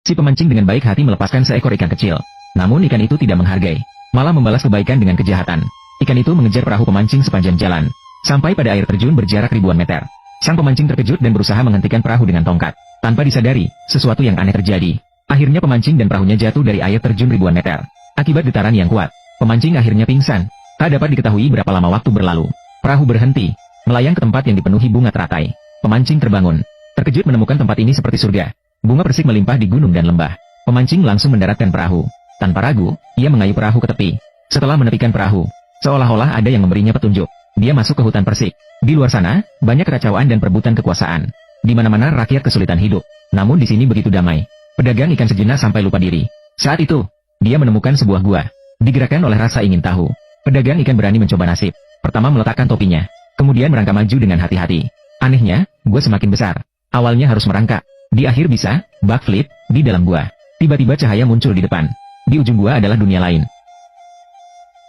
Si pemancing dengan baik hati melepaskan seekor ikan kecil. Namun ikan itu tidak menghargai, malah membalas kebaikan dengan kejahatan. Ikan itu mengejar perahu pemancing sepanjang jalan, sampai pada air terjun berjarak ribuan meter. Sang pemancing terkejut dan berusaha menghentikan perahu dengan tongkat. Tanpa disadari, sesuatu yang aneh terjadi. Akhirnya pemancing dan perahunya jatuh dari air terjun ribuan meter. Akibat getaran yang kuat, pemancing akhirnya pingsan. Tak dapat diketahui berapa lama waktu berlalu. Perahu berhenti, melayang ke tempat yang dipenuhi bunga teratai. Pemancing terbangun, terkejut menemukan tempat ini seperti surga. Bunga persik melimpah di gunung dan lembah. Pemancing langsung mendaratkan perahu. Tanpa ragu, ia mengayuh perahu ke tepi. Setelah menepikan perahu, seolah-olah ada yang memberinya petunjuk. Dia masuk ke hutan persik. Di luar sana, banyak kekacauan dan perebutan kekuasaan. Di mana-mana rakyat kesulitan hidup. Namun di sini begitu damai. Pedagang ikan sejenak sampai lupa diri. Saat itu, dia menemukan sebuah gua. Digerakkan oleh rasa ingin tahu, pedagang ikan berani mencoba nasib. Pertama meletakkan topinya, kemudian merangkak maju dengan hati-hati. Anehnya, gua semakin besar. Awalnya harus merangkak. Di akhir bisa backflip di dalam gua. Tiba-tiba cahaya muncul di depan. Di ujung gua adalah dunia lain.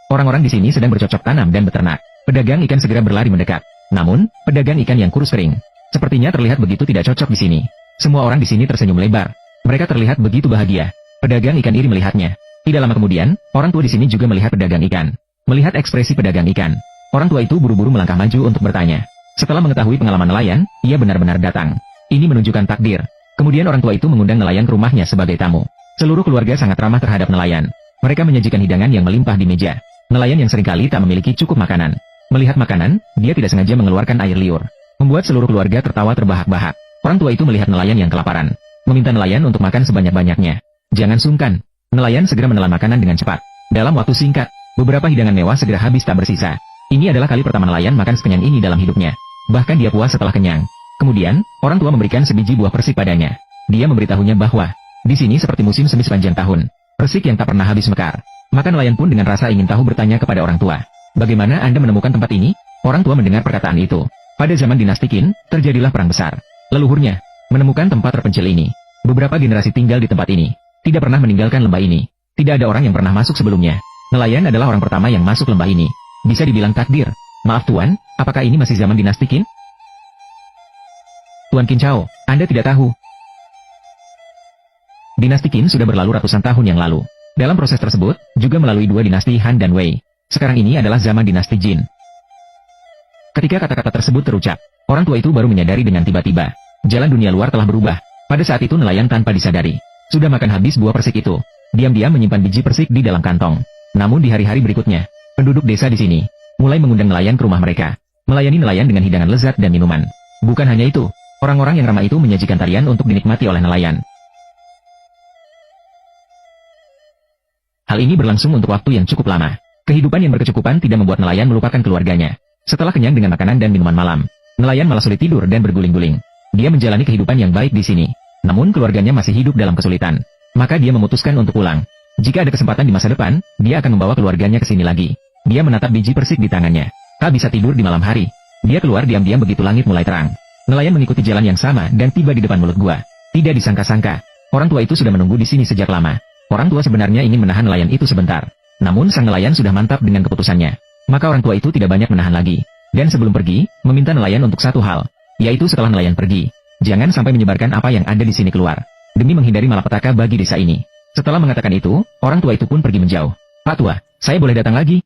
Orang-orang di sini sedang bercocok tanam dan beternak. Pedagang ikan segera berlari mendekat. Namun, pedagang ikan yang kurus kering, sepertinya terlihat begitu tidak cocok di sini. Semua orang di sini tersenyum lebar. Mereka terlihat begitu bahagia. Pedagang ikan iri melihatnya. Tidak lama kemudian, orang tua di sini juga melihat pedagang ikan. Melihat ekspresi pedagang ikan, orang tua itu buru-buru melangkah maju untuk bertanya. Setelah mengetahui pengalaman nelayan, ia benar-benar datang. Ini menunjukkan takdir. Kemudian orang tua itu mengundang nelayan ke rumahnya sebagai tamu. Seluruh keluarga sangat ramah terhadap nelayan. Mereka menyajikan hidangan yang melimpah di meja. Nelayan yang seringkali tak memiliki cukup makanan. Melihat makanan, dia tidak sengaja mengeluarkan air liur, membuat seluruh keluarga tertawa terbahak-bahak. Orang tua itu melihat nelayan yang kelaparan, meminta nelayan untuk makan sebanyak-banyaknya. Jangan sungkan. Nelayan segera menelan makanan dengan cepat. Dalam waktu singkat, beberapa hidangan mewah segera habis tak bersisa. Ini adalah kali pertama nelayan makan sekenyang ini dalam hidupnya. Bahkan dia puas setelah kenyang. Kemudian, orang tua memberikan sebiji buah persik padanya. Dia memberitahunya bahwa di sini seperti musim semi sepanjang tahun. Persik yang tak pernah habis mekar. Maka nelayan pun dengan rasa ingin tahu bertanya kepada orang tua. Bagaimana Anda menemukan tempat ini? Orang tua mendengar perkataan itu. Pada zaman dinasti Qin, terjadilah perang besar. Leluhurnya menemukan tempat terpencil ini. Beberapa generasi tinggal di tempat ini. Tidak pernah meninggalkan lembah ini. Tidak ada orang yang pernah masuk sebelumnya. Nelayan adalah orang pertama yang masuk lembah ini. Bisa dibilang takdir. Maaf Tuan, apakah ini masih zaman dinasti Qin? Tuan Qin Chao, Anda tidak tahu. Dinasti Qin sudah berlalu ratusan tahun yang lalu. Dalam proses tersebut, juga melalui dua dinasti Han dan Wei. Sekarang ini adalah zaman dinasti Jin. Ketika kata-kata tersebut terucap, orang tua itu baru menyadari dengan tiba-tiba. Jalan dunia luar telah berubah. Pada saat itu nelayan tanpa disadari sudah makan habis buah persik itu. Diam-diam menyimpan biji persik di dalam kantong. Namun di hari-hari berikutnya, penduduk desa di sini mulai mengundang nelayan ke rumah mereka. Melayani nelayan dengan hidangan lezat dan minuman. Bukan hanya itu, orang-orang yang ramah itu menyajikan tarian untuk dinikmati oleh nelayan. Hal ini berlangsung untuk waktu yang cukup lama. Kehidupan yang berkecukupan tidak membuat nelayan melupakan keluarganya. Setelah kenyang dengan makanan dan minuman malam, nelayan malah sulit tidur dan berguling-guling. Dia menjalani kehidupan yang baik di sini. Namun keluarganya masih hidup dalam kesulitan. Maka dia memutuskan untuk pulang. Jika ada kesempatan di masa depan, dia akan membawa keluarganya ke sini lagi. Dia menatap biji persik di tangannya. Tak bisa tidur di malam hari. Dia keluar diam-diam begitu langit mulai terang. Nelayan mengikuti jalan yang sama dan tiba di depan mulut gua. Tidak disangka-sangka, orang tua itu sudah menunggu di sini sejak lama. Orang tua sebenarnya ingin menahan nelayan itu sebentar. Namun sang nelayan sudah mantap dengan keputusannya. Maka orang tua itu tidak banyak menahan lagi. Dan sebelum pergi, meminta nelayan untuk satu hal. Yaitu setelah nelayan pergi, jangan sampai menyebarkan apa yang ada di sini keluar. Demi menghindari malapetaka bagi desa ini. Setelah mengatakan itu, orang tua itu pun pergi menjauh. Pak tua, saya boleh datang lagi?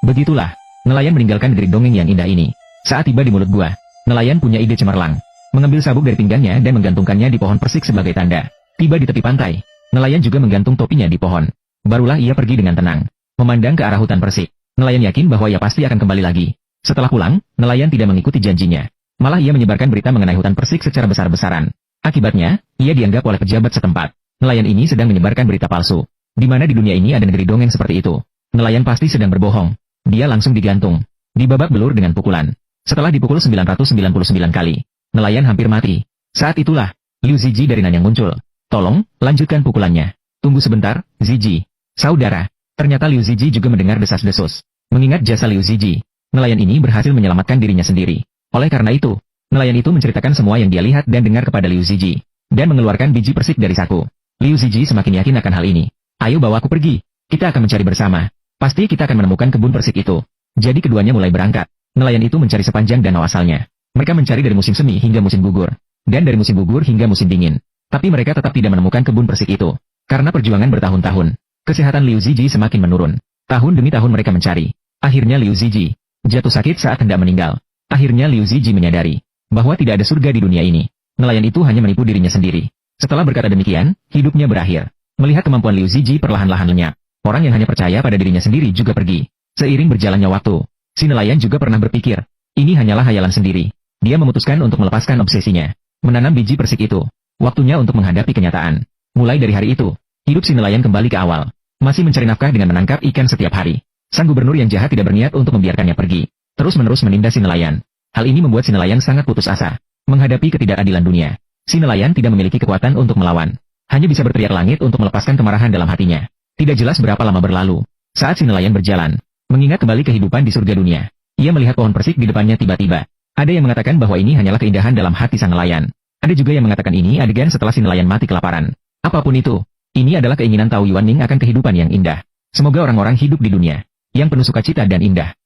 Begitulah, nelayan meninggalkan negeri dongeng yang indah ini. Saat tiba di mulut gua, nelayan punya ide cemerlang. Mengambil sabuk dari pinggangnya dan menggantungkannya di pohon persik sebagai tanda. Tiba di tepi pantai, nelayan juga menggantung topinya di pohon. Barulah ia pergi dengan tenang, memandang ke arah hutan persik. Nelayan yakin bahwa ia pasti akan kembali lagi. Setelah pulang, nelayan tidak mengikuti janjinya. Malah ia menyebarkan berita mengenai hutan persik secara besar-besaran. Akibatnya, ia dianggap oleh pejabat setempat. Nelayan ini sedang menyebarkan berita palsu. Di mana di dunia ini ada negeri dongeng seperti itu. Nelayan pasti sedang berbohong. Dia langsung digantung. Dibabak belur dengan pukulan. Setelah dipukul 999 kali, nelayan hampir mati. Saat itulah, Liu Ziji dari Nanyang muncul. Tolong, lanjutkan pukulannya. Tunggu sebentar, Ziji. Saudara, ternyata Liu Ziji juga mendengar desas-desus. Mengingat jasa Liu Ziji, nelayan ini berhasil menyelamatkan dirinya sendiri. Oleh karena itu, nelayan itu menceritakan semua yang dia lihat dan dengar kepada Liu Ziji. Dan mengeluarkan biji persik dari saku. Liu Ziji semakin yakin akan hal ini. Ayo bawa aku pergi. Kita akan mencari bersama. Pasti kita akan menemukan kebun persik itu. Jadi keduanya mulai berangkat. Nelayan itu mencari sepanjang danau asalnya. Mereka mencari dari musim semi hingga musim gugur. Dan dari musim gugur hingga musim dingin. Tapi mereka tetap tidak menemukan kebun persik itu. Karena perjuangan bertahun-tahun, kesehatan Liu Ziji semakin menurun. Tahun demi tahun mereka mencari. Akhirnya Liu Ziji jatuh sakit saat hendak meninggal. Akhirnya Liu Ziji menyadari bahwa tidak ada surga di dunia ini. Nelayan itu hanya menipu dirinya sendiri. Setelah berkata demikian, hidupnya berakhir. Melihat kemampuan Liu Ziji perlahan-lahan lenyap, orang yang hanya percaya pada dirinya sendiri juga pergi. Seiring berjalannya waktu, si nelayan juga pernah berpikir, ini hanyalah hayalan sendiri. Dia memutuskan untuk melepaskan obsesinya, menanam biji persik itu. Waktunya untuk menghadapi kenyataan. Mulai dari hari itu, hidup si nelayan kembali ke awal. Masih mencari nafkah dengan menangkap ikan setiap hari. Sang gubernur yang jahat tidak berniat untuk membiarkannya pergi. Terus-menerus menindas si nelayan. Hal ini membuat si nelayan sangat putus asa. Menghadapi ketidakadilan dunia, si nelayan tidak memiliki kekuatan untuk melawan. Hanya bisa berteriak langit untuk melepaskan kemarahan dalam hatinya. Tidak jelas berapa lama berlalu. Saat si nelayan berjalan, mengingat kembali kehidupan di surga dunia, ia melihat pohon persik di depannya tiba-tiba. Ada yang mengatakan bahwa ini hanyalah keindahan dalam hati sang nelayan. Ada juga yang mengatakan ini adegan setelah si nelayan mati kelaparan. Apapun itu, ini adalah keinginan Tao Yuanning akan kehidupan yang indah. Semoga orang-orang hidup di dunia yang penuh sukacita dan indah.